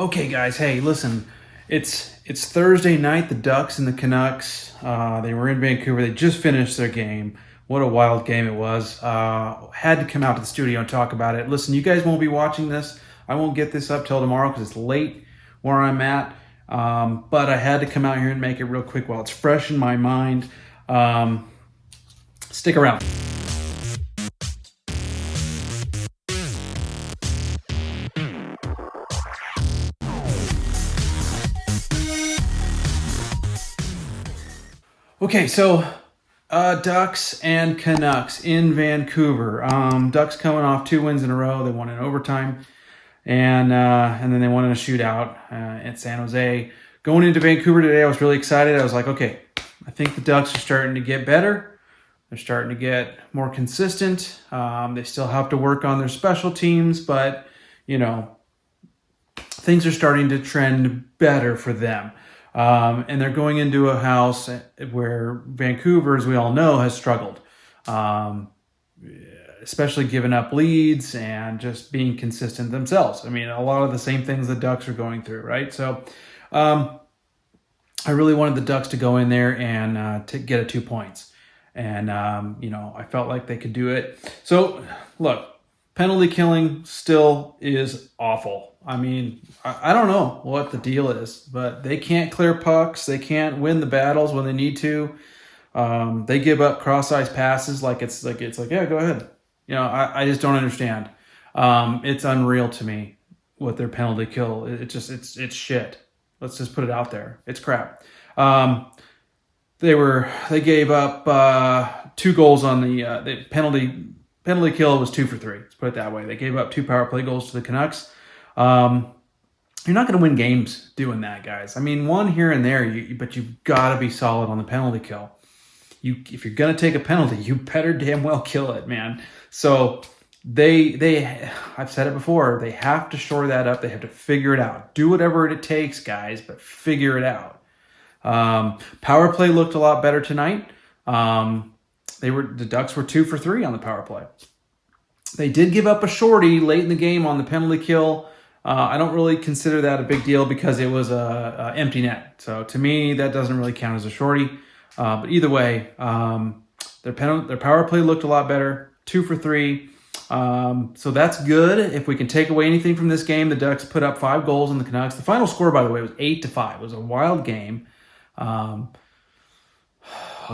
Okay, guys. Hey, listen. It's Thursday night. The Ducks and the Canucks. They were in Vancouver. They just finished their game. What a wild game it was. Had to come out to the studio and talk about it. Listen, you guys won't be watching this. I won't get this up till tomorrow because it's late where I'm at. But I had to come out here and make it real quick while it's fresh in my mind. Stick around. Okay, so Ducks and Canucks in Vancouver. Ducks coming off 2 wins in a row. They won in overtime, and then they won in a shootout at San Jose. Going into Vancouver today, I was really excited. I was like, okay, I think the Ducks are starting to get better. They're starting to get more consistent. They still have to work on their special teams, but things are starting to trend better for them. And they're going into a house where Vancouver, as we all know, has struggled, especially giving up leads and just being consistent themselves. I mean, a lot of the same things the Ducks are going through, right? So I really wanted the Ducks to go in there and to get 2 points. And, I felt like they could do it. So, look, penalty killing still is awful. I mean, I don't know what the deal is, but they can't clear pucks. They can't win the battles when they need to. They give up cross-ice passes like it's like yeah, go ahead. I just don't understand. It's unreal to me what their penalty kill. It's shit. Let's just put it out there. It's crap. They gave up 2 goals on the penalty kill was 2 for 3. Let's put it that way. They gave up 2 power play goals to the Canucks. You're not going to win games doing that, guys. I mean, one here and there, but you've got to be solid on the penalty kill. If you're going to take a penalty, you better damn well kill it, man. So I've said it before, they have to shore that up. They have to figure it out. Do whatever it takes, guys, but figure it out. Power play looked a lot better tonight. The Ducks were 2 for 3 on the power play. They did give up a shorty late in the game on the penalty kill. I don't really consider that a big deal because it was a empty net. So to me, that doesn't really count as a shorty. But either way, their power play looked a lot better. 2 for 3. So that's good. If we can take away anything from this game, the Ducks put up 5 goals on the Canucks. The final score, by the way, was 8-5. It was a wild game. I'll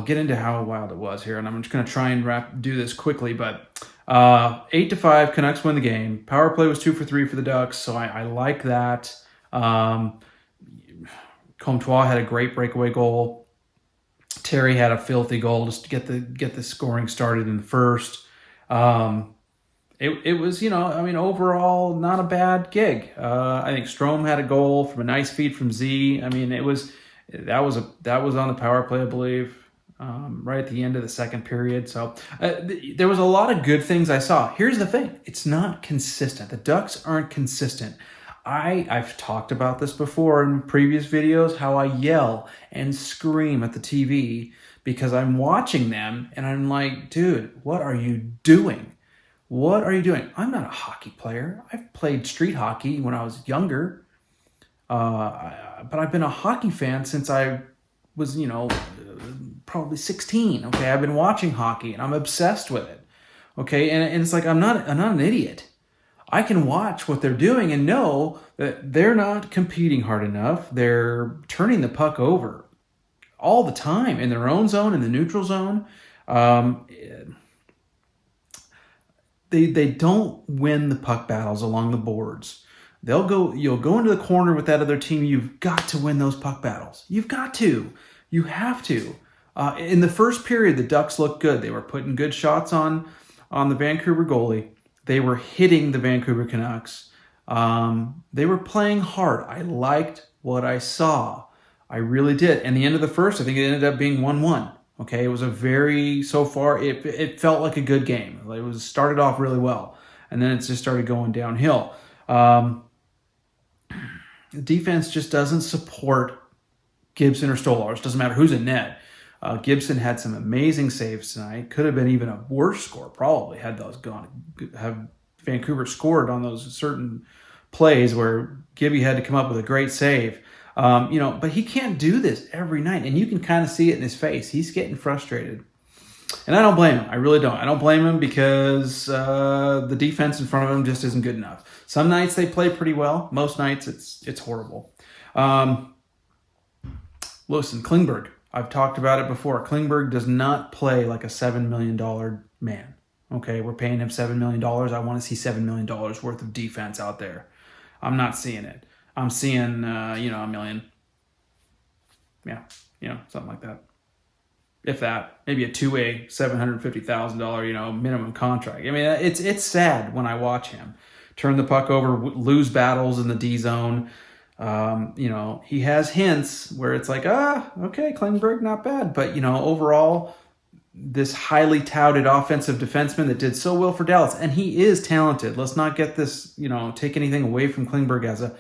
get into how wild it was here, and I'm just going to try and do this quickly. But 8-5, Canucks win the game. Power play was 2 for 3 for the Ducks, so I like that. Comtois had a great breakaway goal. Terry had a filthy goal just to get the scoring started in the first. It was, overall not a bad gig. I think Strome had a goal from a nice feed from Z. I mean, that was on the power play, I believe. Right at the end of the second period. So there was a lot of good things I saw. Here's the thing. It's not consistent. The Ducks aren't consistent. I've talked about this before in previous videos, how I yell and scream at the TV because I'm watching them and I'm like, dude, what are you doing? What are you doing? I'm not a hockey player. I've played street hockey when I was younger. But I've been a hockey fan since I was, probably 16. Okay, I've been watching hockey and I'm obsessed with it. Okay, and it's like I'm not an idiot. I can watch what they're doing and know that they're not competing hard enough. They're turning the puck over all the time in their own zone, in the neutral zone. They don't win the puck battles along the boards. You'll go into the corner with that other team. You've got to win those puck battles. You've got to. You have to. In the first period, the Ducks looked good. They were putting good shots on the Vancouver goalie. They were hitting the Vancouver Canucks. They were playing hard. I liked what I saw. I really did. And the end of the first, I think it ended up being 1-1. Okay, it was so far, it felt like a good game. It started off really well. And then it just started going downhill. The defense just doesn't support Gibson or Stolarz. Doesn't matter who's in net. Gibson had some amazing saves tonight. Could have been even a worse score, probably, had those gone. Have Vancouver scored on those certain plays where Gibby had to come up with a great save. But he can't do this every night, and you can kind of see it in his face. He's getting frustrated. And I don't blame him. I really don't. I don't blame him because the defense in front of him just isn't good enough. Some nights they play pretty well. Most nights it's horrible. Listen, Klingberg. I've talked about it before. Klingberg does not play like a $7 million man. Okay, we're paying him $7 million. I want to see $7 million worth of defense out there. I'm not seeing it. I'm seeing, $1 million. Yeah, something like that. If that, maybe a two-way $750,000, minimum contract. I mean, it's sad when I watch him turn the puck over, lose battles in the D zone. He has hints where it's like, okay, Klingberg, not bad. But, overall, this highly touted offensive defenseman that did so well for Dallas, and he is talented. Let's not get this, take anything away from Klingberg as a,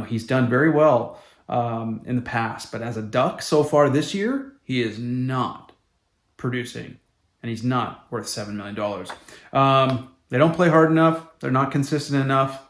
he's done very well in the past. But as a Duck so far this year, he is not producing, and he's not worth $7 million. They don't play hard enough. They're not consistent enough.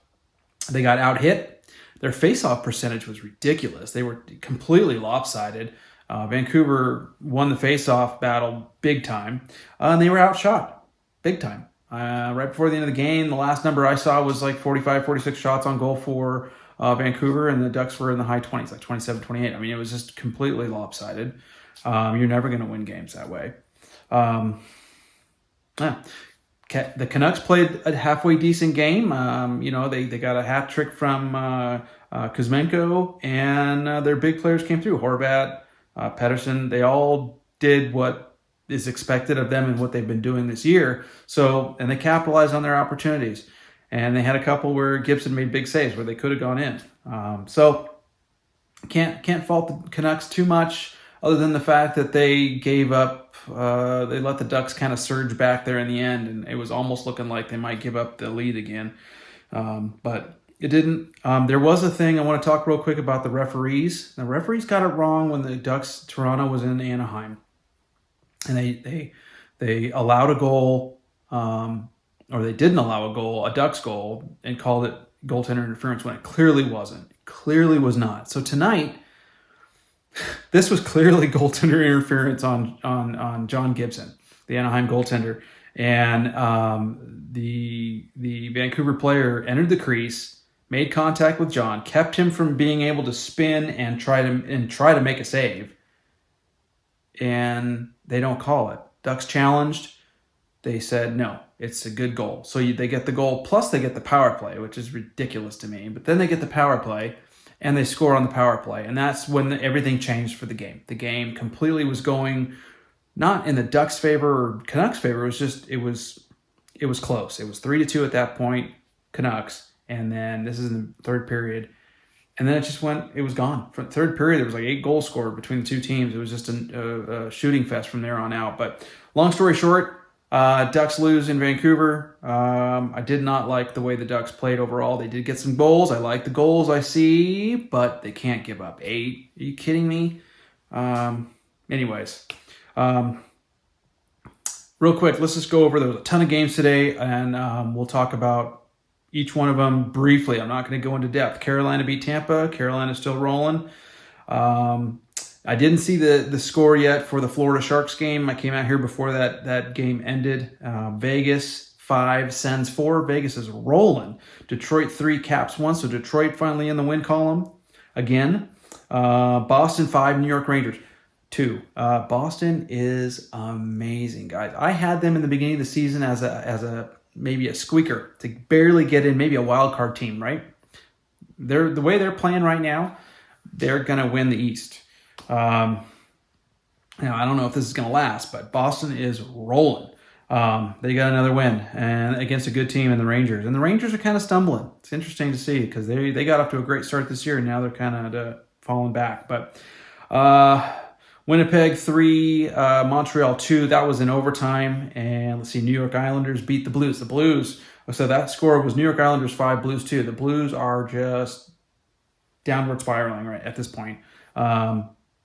They got out-hit. Their face-off percentage was ridiculous. They were completely lopsided. Vancouver won the face-off battle big time, and they were outshot big time. Right before the end of the game, the last number I saw was like 45, 46 shots on goal for Vancouver, and the Ducks were in the high 20s, like 27, 28. I mean, it was just completely lopsided. You're never going to win games that way. The Canucks played a halfway decent game. They got a hat trick from Kuzmenko, and their big players came through. Horvat, Pettersson, they all did what is expected of them and what they've been doing this year. And they capitalized on their opportunities. And they had a couple where Gibson made big saves where they could have gone in. Can't fault the Canucks too much, other than the fact that they gave up. They let the Ducks kind of surge back there in the end, and it was almost looking like they might give up the lead again. But it didn't. There was a thing I want to talk real quick about the referees. The referees got it wrong when the Ducks Toronto was in Anaheim, and they allowed a goal, or they didn't allow a goal, a Ducks goal, and called it goaltender interference when it clearly wasn't. It clearly was not. So tonight, this was clearly goaltender interference on John Gibson, the Anaheim goaltender, and the Vancouver player entered the crease, made contact with John, kept him from being able to spin and try to make a save, and they don't call it. Ducks challenged. They said no, it's a good goal. So they get the goal, plus they get the power play, which is ridiculous to me. But then they get the power play, and they score on the power play. And that's when everything changed for the game. The game completely was going not in the Ducks' favor or Canucks' favor. It was close. It was 3-2 at that point, Canucks. And then this is in the third period. And then it was gone. For the third period, there was like 8 goals scored between the two teams. It was just a shooting fest from there on out. But long story short, Ducks lose in Vancouver. I did not like the way the Ducks played overall. They did get some goals. I like the goals I see, but they can't give up 8. Are you kidding me? Anyways, real quick, let's just go over. There was a ton of games today, and we'll talk about each one of them briefly. I'm not going to go into depth. Carolina beat Tampa. Carolina's still rolling. I didn't see the score yet for the Florida Sharks game. I came out here before that game ended. Vegas 5, Sens 4. Vegas is rolling. Detroit 3, Caps 1. So Detroit finally in the win column again. Boston 5, New York Rangers 2. Boston is amazing, guys. I had them in the beginning of the season as a maybe a squeaker to barely get in, maybe a wild card team, right? The way they're playing right now, they're gonna win the East. Now I don't know if this is gonna last, but Boston is rolling. They got another win and against a good team in the Rangers, and the Rangers are kind of stumbling. It's interesting to see because they got off to a great start this year, and now they're kind of falling back. But Winnipeg 3, Montreal 2. That was in overtime. And let's see, New York Islanders beat the Blues. The Blues, so that score was New York Islanders 5, Blues 2. The Blues are just downward spiraling right at this point.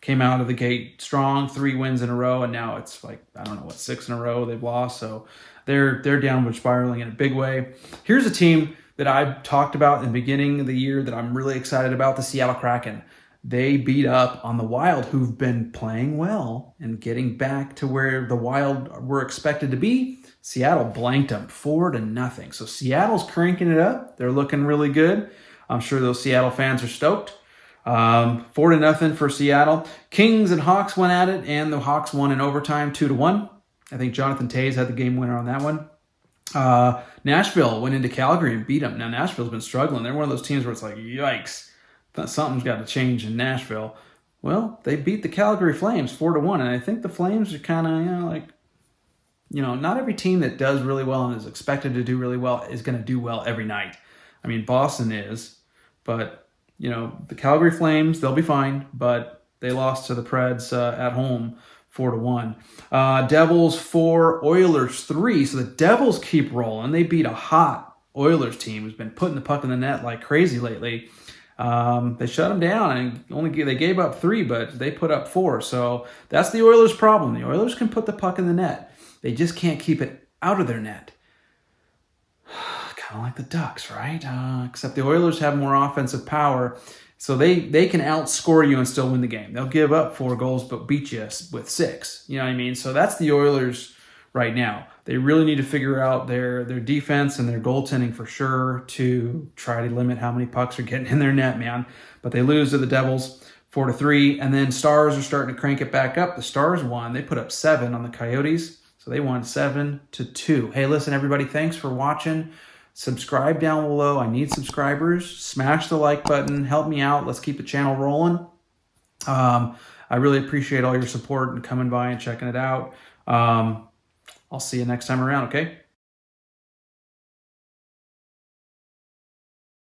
Came out of the gate strong, 3 wins in a row, and now it's like, 6 in a row they've lost. So they're downward spiraling in a big way. Here's a team that I talked about in the beginning of the year that I'm really excited about, the Seattle Kraken. They beat up on the Wild, who've been playing well and getting back to where the Wild were expected to be. Seattle blanked them 4-0. So Seattle's cranking it up. They're looking really good. I'm sure those Seattle fans are stoked. 4-0 for Seattle. Kings and Hawks went at it, and the Hawks won in overtime 2-1. I think Jonathan Toews had the game winner on that one. Nashville went into Calgary and beat them. Now, Nashville's been struggling. They're one of those teams where it's like, yikes, something's got to change in Nashville. Well, they beat the Calgary Flames 4-1, and I think the Flames are kind of, not every team that does really well and is expected to do really well is going to do well every night. I mean, Boston is, but, the Calgary Flames, they'll be fine, but they lost to the Preds at home 4-1. Devils 4, Oilers 3. So the Devils keep rolling. They beat a hot Oilers team who's been putting the puck in the net like crazy lately. They shut them down, and they gave up 3, but they put up 4. So that's the Oilers' problem. The Oilers can put the puck in the net. They just can't keep it out of their net. Kind of like the Ducks, right? Except the Oilers have more offensive power, so they can outscore you and still win the game. They'll give up 4 goals but beat you with 6. You know what I mean? So that's the Oilers right now. They really need to figure out their defense and their goaltending for sure to try to limit how many pucks are getting in their net, man. But they lose to the Devils 4-3, and then Stars are starting to crank it back up. The Stars won. They put up 7 on the Coyotes, so they won 7-2. Hey, listen, everybody, thanks for watching. Subscribe down below. I need subscribers. Smash the like button. Help me out. Let's keep the channel rolling. I really appreciate all your support and coming by and checking it out. I'll see you next time around, okay?